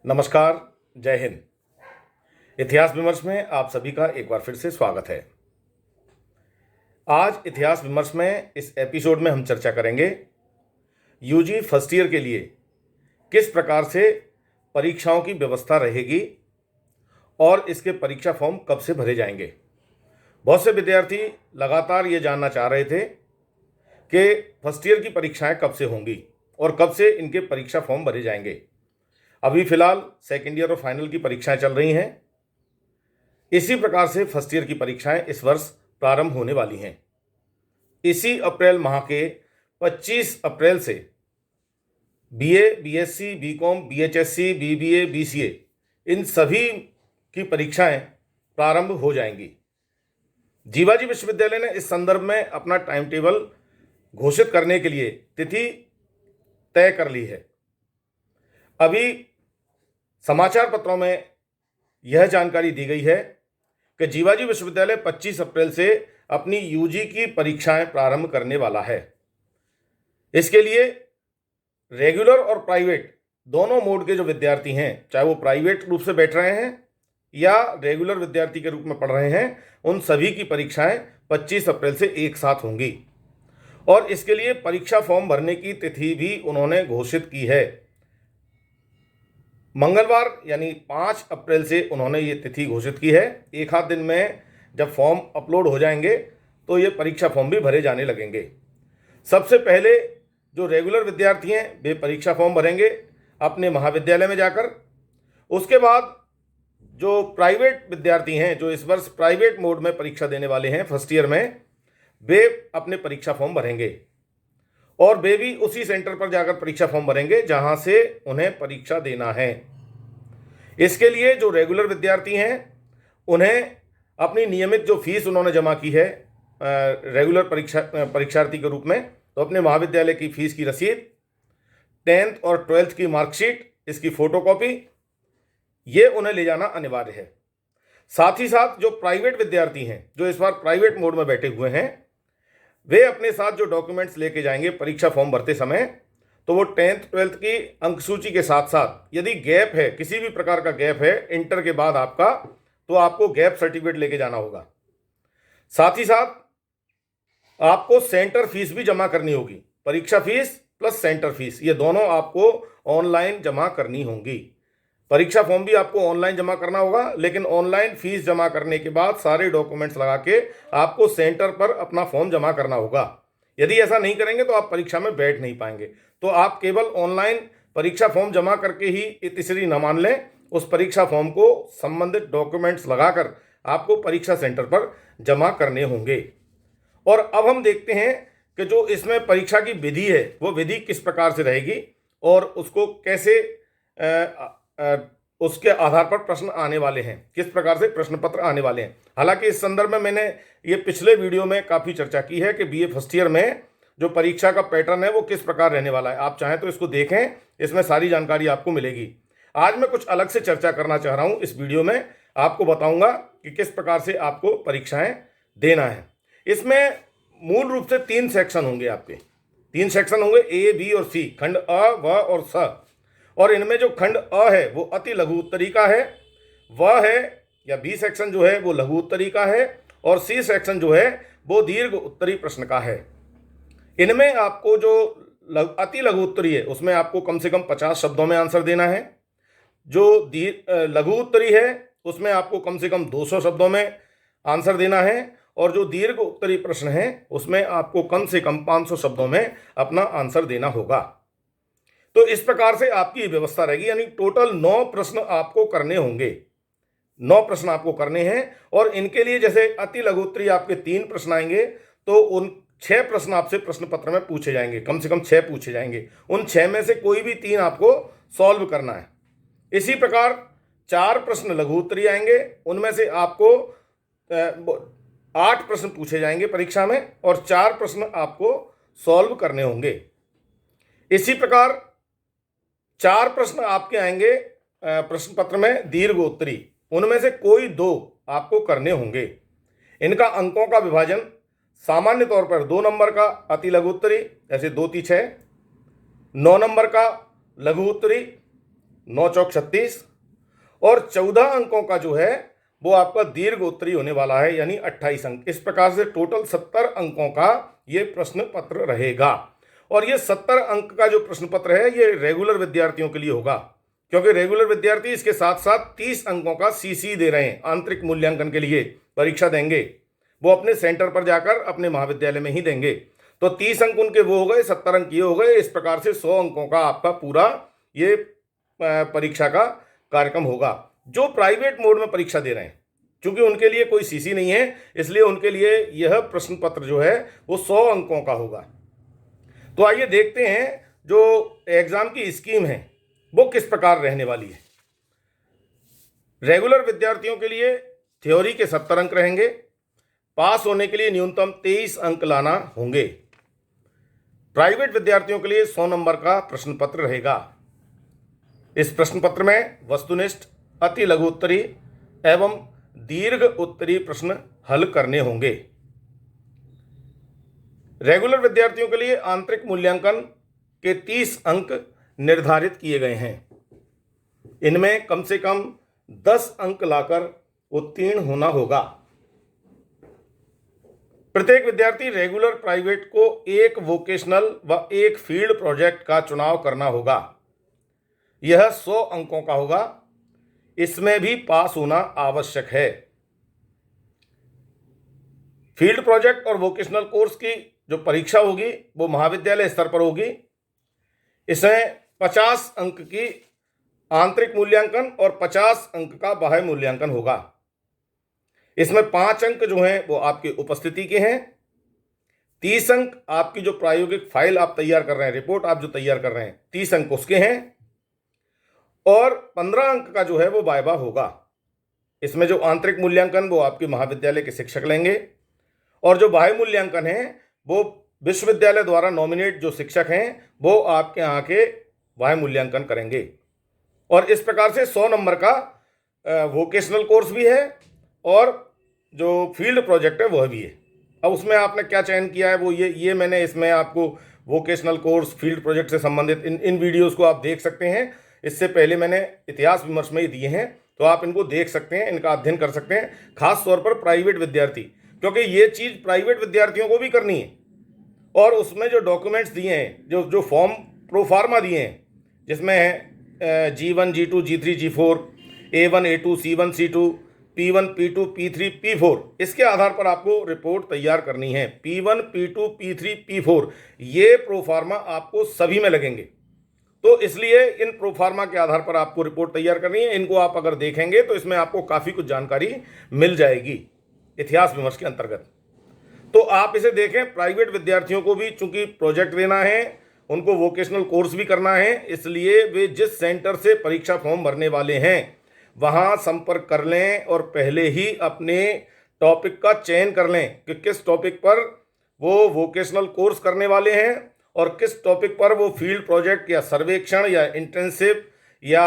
नमस्कार, जय हिंद। इतिहास विमर्श में आप सभी का एक बार फिर से स्वागत है। आज इतिहास विमर्श में इस एपिसोड में हम चर्चा करेंगे यूजी फर्स्ट ईयर के लिए किस प्रकार से परीक्षाओं की व्यवस्था रहेगी और इसके परीक्षा फॉर्म कब से भरे जाएंगे। बहुत से विद्यार्थी लगातार ये जानना चाह रहे थे कि फर्स्ट ईयर की परीक्षाएं कब से होंगी और कब से इनके परीक्षा फॉर्म भरे जाएंगे। अभी फिलहाल सेकेंड ईयर और फाइनल की परीक्षाएं चल रही हैं। इसी प्रकार से फर्स्ट ईयर की परीक्षाएं इस वर्ष प्रारंभ होने वाली हैं। इसी अप्रैल माह के 25 अप्रैल से बीए, बीएससी, बीकॉम, बीएचएससी, बीबीए, बीसीए इन सभी की परीक्षाएं प्रारंभ हो जाएंगी। जीवाजी विश्वविद्यालय ने इस संदर्भ में अपना टाइम टेबल घोषित करने के लिए तिथि तय कर ली है। अभी समाचार पत्रों में यह जानकारी दी गई है कि जीवाजी विश्वविद्यालय 25 अप्रैल से अपनी यूजी की परीक्षाएं प्रारंभ करने वाला है। इसके लिए रेगुलर और प्राइवेट दोनों मोड के जो विद्यार्थी हैं, चाहे वो प्राइवेट रूप से बैठ रहे हैं या रेगुलर विद्यार्थी के रूप में पढ़ रहे हैं, उन सभी की परीक्षाएं 25 अप्रैल से एक साथ होंगी। और इसके लिए परीक्षा फॉर्म भरने की तिथि भी उन्होंने घोषित की है। मंगलवार यानी 5 अप्रैल से उन्होंने ये तिथि घोषित की है। एक आध दिन में जब फॉर्म अपलोड हो जाएंगे तो ये परीक्षा फॉर्म भी भरे जाने लगेंगे। सबसे पहले जो रेगुलर विद्यार्थी हैं वे परीक्षा फॉर्म भरेंगे अपने महाविद्यालय में जाकर। उसके बाद जो प्राइवेट विद्यार्थी हैं, जो इस वर्ष प्राइवेट मोड में परीक्षा देने वाले हैं फर्स्ट ईयर में, वे अपने परीक्षा फॉर्म भरेंगे और वे भी उसी सेंटर पर जाकर परीक्षा फॉर्म भरेंगे जहां से उन्हें परीक्षा देना है। इसके लिए जो रेगुलर विद्यार्थी हैं उन्हें अपनी नियमित जो फीस उन्होंने जमा की है रेगुलर परीक्षार्थी के रूप में, तो अपने महाविद्यालय की फीस की रसीद, 10th और 12th की मार्कशीट, इसकी फोटोकॉपी, ये उन्हें ले जाना अनिवार्य है। साथ ही साथ जो प्राइवेट विद्यार्थी हैं, जो इस बार प्राइवेट मोड में बैठे हुए हैं, वे अपने साथ जो डॉक्यूमेंट्स लेके जाएंगे परीक्षा फॉर्म भरते समय, तो वो 10th 12th की अंक सूची के साथ साथ यदि गैप है, किसी भी प्रकार का गैप है इंटर के बाद आपका, तो आपको गैप सर्टिफिकेट लेके जाना होगा। साथ ही साथ आपको सेंटर फीस भी जमा करनी होगी। परीक्षा फीस प्लस सेंटर फीस, ये दोनों आपको ऑनलाइन जमा करनी होंगी। परीक्षा फॉर्म भी आपको ऑनलाइन जमा करना होगा, लेकिन ऑनलाइन फीस जमा करने के बाद सारे डॉक्यूमेंट्स लगा के आपको सेंटर पर अपना फॉर्म जमा करना होगा। यदि ऐसा नहीं करेंगे तो आप परीक्षा में बैठ नहीं पाएंगे। तो आप केवल ऑनलाइन परीक्षा फॉर्म जमा करके ही तीसरी न मान लें, उस परीक्षा फॉर्म को संबंधित डॉक्यूमेंट्स लगाकर आपको परीक्षा सेंटर पर जमा करने होंगे। और अब हम देखते हैं कि जो इसमें परीक्षा की विधि है वो विधि किस प्रकार से रहेगी और उसको कैसे उसके आधार पर प्रश्न आने वाले हैं, किस प्रकार से प्रश्न पत्र आने वाले हैं। हालांकि इस संदर्भ में मैंने ये पिछले वीडियो में काफ़ी चर्चा की है कि बीए फर्स्ट ईयर में जो परीक्षा का पैटर्न है वो किस प्रकार रहने वाला है। आप चाहें तो इसको देखें, इसमें सारी जानकारी आपको मिलेगी। आज मैं कुछ अलग से चर्चा करना चाह रहा हूँ। इस वीडियो में आपको बताऊँगा कि किस प्रकार से आपको परीक्षाएँ देना है। इसमें मूल रूप से 3 सेक्शन होंगे आपके। 3 सेक्शन होंगे, ए, बी और सी, खंड अ, व और स। और इनमें जो खंड अ है वो अति लघु उत्तरी का है, व है या बी सेक्शन जो है वो लघु उत्तरी का है, और सी सेक्शन जो है वो दीर्घ उत्तरी प्रश्न का है। इनमें आपको जो अति लघु उत्तरी है उसमें आपको कम से कम 50 शब्दों में आंसर देना है। जो लघु उत्तरी है उसमें आपको कम से कम 200 शब्दों में आंसर देना है, और जो दीर्घ उत्तरी प्रश्न है उसमें आपको कम से कम 500 शब्दों में अपना आंसर देना होगा। तो इस प्रकार से आपकी व्यवस्था रहेगी, यानी टोटल 9 प्रश्न आपको करने होंगे। 9 प्रश्न आपको करने हैं, और इनके लिए जैसे अति लघु उत्तरी आपके 3 प्रश्न आएंगे, तो उन 6 प्रश्न आपसे प्रश्न पत्र में पूछे जाएंगे, कम से कम 6 पूछे जाएंगे। उन 6 में से कोई भी 3 आपको सॉल्व करना है। इसी प्रकार 4 प्रश्न लघु उत्तरी आएंगे, उनमें से आपको 8 प्रश्न पूछे जाएंगे परीक्षा में, और 4 प्रश्न आपको सॉल्व करने होंगे। इसी प्रकार 4 प्रश्न आपके आएंगे प्रश्न पत्र में दीर्घ उत्तरी, उनमें से कोई 2 आपको करने होंगे। इनका अंकों का विभाजन सामान्य तौर पर 2 नंबर का अति लघु उत्तरी, जैसे 2 × 6, 9 नंबर का लघु उत्तरी, 9 चौक 36, और 14 अंकों का जो है वो आपका दीर्घ उत्तरी होने वाला है, यानी 28 अंक। इस प्रकार से टोटल 70 अंकों का ये प्रश्न पत्र रहेगा। और ये 70 अंक का जो प्रश्न पत्र है ये रेगुलर विद्यार्थियों के लिए होगा, क्योंकि रेगुलर विद्यार्थी इसके साथ साथ 30 अंकों का सीसी दे रहे हैं, आंतरिक मूल्यांकन के लिए परीक्षा देंगे। वो अपने सेंटर पर जाकर अपने महाविद्यालय में ही देंगे। तो 30 अंक उनके वो हो गए, 70 अंक ये हो गए। इस प्रकार से 100 अंकों का आपका पूरा ये परीक्षा का कार्यक्रम होगा। जो प्राइवेट मोड में परीक्षा दे रहे हैं, क्योंकि उनके लिए कोई सीसी नहीं है, इसलिए उनके लिए यह प्रश्न पत्र जो है वो 100 अंकों का होगा। तो आइए देखते हैं जो एग्जाम की स्कीम है वो किस प्रकार रहने वाली है। रेगुलर विद्यार्थियों के लिए थ्योरी के 70 अंक रहेंगे। पास होने के लिए न्यूनतम 23 अंक लाना होंगे। प्राइवेट विद्यार्थियों के लिए 100 नंबर का प्रश्न पत्र रहेगा। इस प्रश्न पत्र में वस्तुनिष्ठ, अति लघु उत्तरी एवं दीर्घ उत्तरी प्रश्न हल करने होंगे। रेगुलर विद्यार्थियों के लिए आंतरिक मूल्यांकन के 30 अंक निर्धारित किए गए हैं। इनमें कम से कम 10 अंक लाकर उत्तीर्ण होना होगा। प्रत्येक विद्यार्थी रेगुलर प्राइवेट को एक वोकेशनल व एक फील्ड प्रोजेक्ट का चुनाव करना होगा। यह 100 अंकों का होगा। इसमें भी पास होना आवश्यक है। फील्ड प्रोजेक्ट और वोकेशनल कोर्स की जो परीक्षा होगी वो महाविद्यालय स्तर पर होगी। इसमें 50 अंक की आंतरिक मूल्यांकन और 50 अंक का बाह्य मूल्यांकन होगा। इसमें 5 अंक जो हैं वो आपकी उपस्थिति के हैं। 30 अंक आपकी जो प्रायोगिक फाइल आप तैयार कर रहे हैं, रिपोर्ट आप जो तैयार कर रहे हैं, 30 अंक उसके हैं। और 15 अंक का जो है वो वाइवा होगा। इसमें जो आंतरिक मूल्यांकन वो आपके महाविद्यालय के शिक्षक लेंगे, और जो बाह्य मूल्यांकन है वो विश्वविद्यालय द्वारा नॉमिनेट जो शिक्षक हैं वो आपके यहाँ के बाह्य मूल्यांकन करेंगे। और इस प्रकार से 100 नंबर का वोकेशनल कोर्स भी है और जो फील्ड प्रोजेक्ट है वह भी है। अब उसमें आपने क्या चयन किया है वो ये मैंने इसमें आपको वोकेशनल कोर्स, फील्ड प्रोजेक्ट से संबंधित इन वीडियोज़ को आप देख सकते हैं। इससे पहले मैंने इतिहास विमर्श में ही दिए हैं, तो आप इनको देख सकते हैं, इनका अध्ययन कर सकते हैं। खास तौर पर प्राइवेट विद्यार्थी, क्योंकि ये चीज़ प्राइवेट विद्यार्थियों को भी करनी है। और उसमें जो डॉक्यूमेंट्स दिए हैं, जो फॉर्म प्रोफार्मा दिए हैं, जिसमें है G1, G2, G3, G4, A1, A2, C1, C2, P1, P2, P3, P4, इसके आधार पर आपको रिपोर्ट तैयार करनी है। P1, P2, P3, P4 ये प्रोफार्मा आपको सभी में लगेंगे। तो इसलिए इन प्रोफार्मा के आधार पर आपको रिपोर्ट तैयार करनी है। इनको आप अगर देखेंगे तो इसमें आपको काफ़ी कुछ जानकारी मिल जाएगी इतिहास विमर्श के अंतर्गत। तो आप इसे देखें। प्राइवेट विद्यार्थियों को भी चूंकि प्रोजेक्ट देना है, उनको वोकेशनल कोर्स भी करना है, इसलिए वे जिस सेंटर से परीक्षा फॉर्म भरने वाले हैं वहाँ संपर्क कर लें और पहले ही अपने टॉपिक का चयन कर लें कि किस टॉपिक पर वो वोकेशनल कोर्स करने वाले हैं और किस टॉपिक पर वो फील्ड प्रोजेक्ट या सर्वेक्षण या इंटर्नशिप या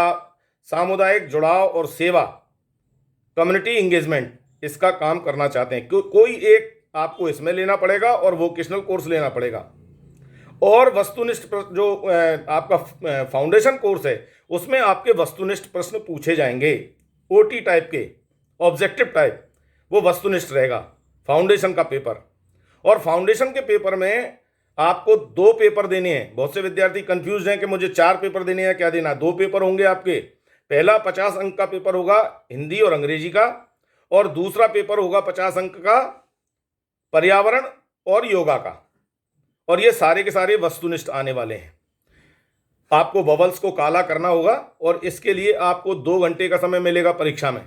सामुदायिक जुड़ाव और सेवा, कम्युनिटी इंगेजमेंट, इसका काम करना चाहते हैं। कोई एक आपको इसमें लेना पड़ेगा और वोकेशनल कोर्स लेना पड़ेगा। और वस्तुनिष्ठ जो आपका फाउंडेशन कोर्स है उसमें आपके वस्तुनिष्ठ प्रश्न पूछे जाएंगे, ओटी टाइप के, ऑब्जेक्टिव टाइप, वो वस्तुनिष्ठ रहेगा फाउंडेशन का पेपर। और फाउंडेशन के पेपर में आपको 2 पेपर देने हैं। बहुत से विद्यार्थी कंफ्यूज हैं कि मुझे 4 पेपर देने हैं, क्या देना। 2 पेपर होंगे आपके। पहला 50 अंक का पेपर होगा हिंदी और अंग्रेजी का, और दूसरा पेपर होगा 50 अंक का पर्यावरण और योगा का। और ये सारे के सारे वस्तुनिष्ठ आने वाले हैं। आपको बबल्स को काला करना होगा और इसके लिए आपको 2 घंटे का समय मिलेगा परीक्षा में।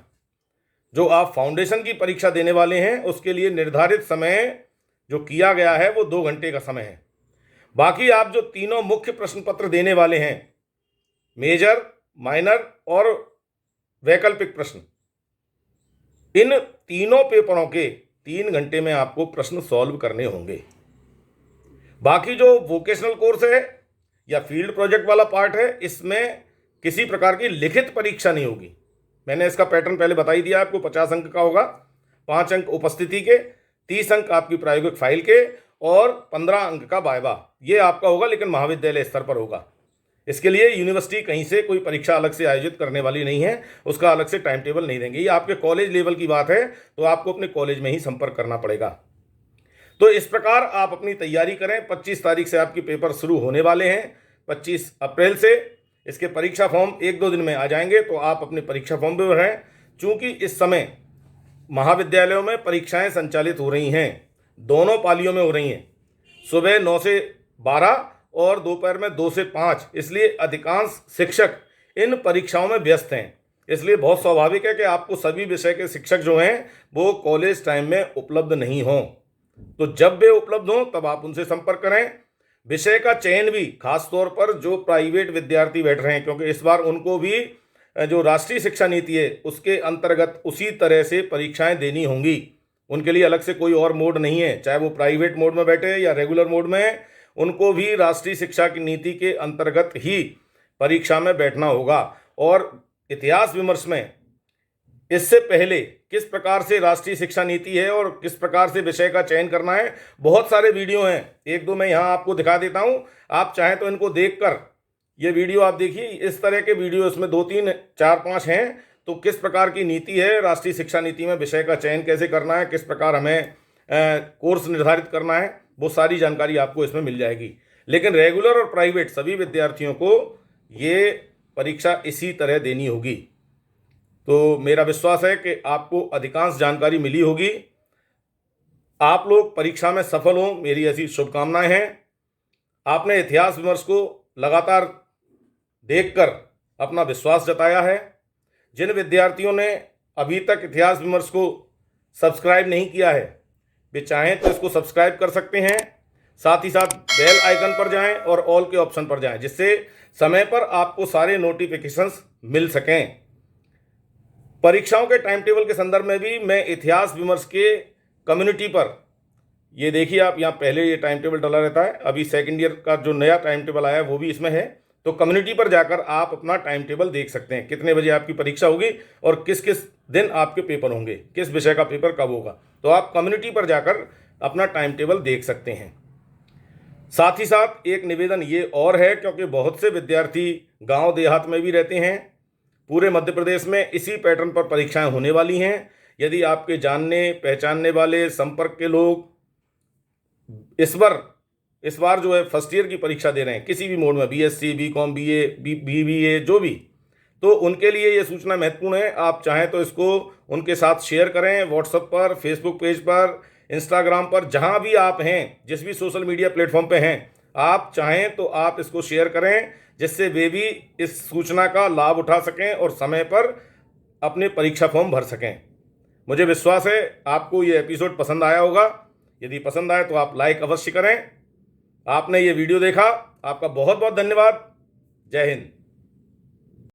जो आप फाउंडेशन की परीक्षा देने वाले हैं उसके लिए निर्धारित समय जो किया गया है वो 2 घंटे का समय है। बाकी आप जो तीनों मुख्य प्रश्न पत्र देने वाले हैं, मेजर, माइनर और वैकल्पिक प्रश्न, इन तीनों पेपरों के 3 घंटे में आपको प्रश्न सॉल्व करने होंगे। बाकी जो वोकेशनल कोर्स है या फील्ड प्रोजेक्ट वाला पार्ट है, इसमें किसी प्रकार की लिखित परीक्षा नहीं होगी। मैंने इसका पैटर्न पहले बता ही दिया आपको। 50 अंक का होगा, 5 अंक उपस्थिति के, 30 अंक आपकी प्रायोगिक फाइल के और 15 अंक का वाइवा। ये आपका होगा, लेकिन महाविद्यालय स्तर पर होगा। इसके लिए यूनिवर्सिटी कहीं से कोई परीक्षा अलग से आयोजित करने वाली नहीं है, उसका अलग से टाइम टेबल नहीं देंगे। ये आपके कॉलेज लेवल की बात है, तो आपको अपने कॉलेज में ही संपर्क करना पड़ेगा। तो इस प्रकार आप अपनी तैयारी करें। 25 तारीख से आपके पेपर शुरू होने वाले हैं, 25 अप्रैल से इसके परीक्षा फॉर्म 1-2 दिन में आ जाएंगे, तो आप अपने परीक्षा फॉर्म भी भरें। चूँकि इस समय महाविद्यालयों में परीक्षाएं संचालित हो रही हैं, दोनों पालियों में हो रही हैं, सुबह 9 से 12 और दोपहर में 2 से 5, इसलिए अधिकांश शिक्षक इन परीक्षाओं में व्यस्त हैं। इसलिए बहुत स्वाभाविक है कि आपको सभी विषय के शिक्षक जो हैं वो कॉलेज टाइम में उपलब्ध नहीं हों। तो जब वे उपलब्ध हों तब आप उनसे संपर्क करें। विषय का चयन भी खास तौर पर जो प्राइवेट विद्यार्थी बैठ रहे हैं, क्योंकि इस बार उनको भी जो राष्ट्रीय शिक्षा नीति है उसके अंतर्गत उसी तरह से परीक्षाएं देनी होंगी। उनके लिए अलग से कोई और मोड नहीं है, चाहे वो प्राइवेट मोड में बैठे या रेगुलर मोड में, उनको भी राष्ट्रीय शिक्षा की नीति के अंतर्गत ही परीक्षा में बैठना होगा। और इतिहास विमर्श में इससे पहले किस प्रकार से राष्ट्रीय शिक्षा नीति है और किस प्रकार से विषय का चयन करना है, बहुत सारे वीडियो हैं, 1-2 मैं यहाँ आपको दिखा देता हूँ। आप चाहें तो इनको देखकर ये वीडियो आप देखिए। इस तरह के वीडियो इसमें 2, 3, 4, 5 हैं। तो किस प्रकार की नीति है, राष्ट्रीय शिक्षा नीति में विषय का चयन कैसे करना है, किस प्रकार हमें कोर्स निर्धारित करना है, वो सारी जानकारी आपको इसमें मिल जाएगी। लेकिन रेगुलर और प्राइवेट सभी विद्यार्थियों को ये परीक्षा इसी तरह देनी होगी। तो मेरा विश्वास है कि आपको अधिकांश जानकारी मिली होगी। आप लोग परीक्षा में सफल हों, मेरी ऐसी शुभकामनाएं हैं। आपने इतिहास विमर्श को लगातार देखकर अपना विश्वास जताया है। जिन विद्यार्थियों ने अभी तक इतिहास विमर्श को सब्सक्राइब नहीं किया है, वे चाहें तो इसको सब्सक्राइब कर सकते हैं। साथ ही साथ बेल आइकन पर जाएं और ऑल के ऑप्शन पर जाएं, जिससे समय पर आपको सारे नोटिफिकेशंस मिल सकें। परीक्षाओं के टाइम टेबल के संदर्भ में भी मैं इतिहास विमर्श के कम्युनिटी पर, ये देखिए आप, यहाँ पहले ये टाइम टेबल डला रहता है, अभी सेकेंड ईयर का जो नया टाइम टेबल आया है वो भी इसमें है। तो कम्युनिटी पर जाकर आप अपना टाइम टेबल देख सकते हैं, कितने बजे आपकी परीक्षा होगी और किस किस दिन आपके पेपर होंगे, किस विषय का पेपर कब होगा। तो आप कम्युनिटी पर जाकर अपना टाइम टेबल देख सकते हैं। साथ ही साथ एक निवेदन ये और है, क्योंकि बहुत से विद्यार्थी गांव देहात में भी रहते हैं, पूरे मध्य प्रदेश में इसी पैटर्न पर परीक्षाएं होने वाली हैं। यदि आपके जानने पहचानने वाले संपर्क के लोग इस बार जो है फर्स्ट ईयर की परीक्षा दे रहे हैं किसी भी मोड में, बीएससी, बीकॉम, बीए, बीबीए, जो भी, तो उनके लिए ये सूचना महत्वपूर्ण है। आप चाहें तो इसको उनके साथ शेयर करें, व्हाट्सएप पर, फेसबुक पेज पर, इंस्टाग्राम पर, जहां भी आप हैं, जिस भी सोशल मीडिया प्लेटफॉर्म पे हैं, आप चाहें तो आप इसको शेयर करें, जिससे वे भी इस सूचना का लाभ उठा सकें और समय पर अपने परीक्षा फॉर्म भर सकें। मुझे विश्वास है आपको ये एपिसोड पसंद आया होगा। यदि पसंद आए तो आप लाइक अवश्य करें। आपने ये वीडियो देखा, आपका बहुत बहुत धन्यवाद। जय हिंद।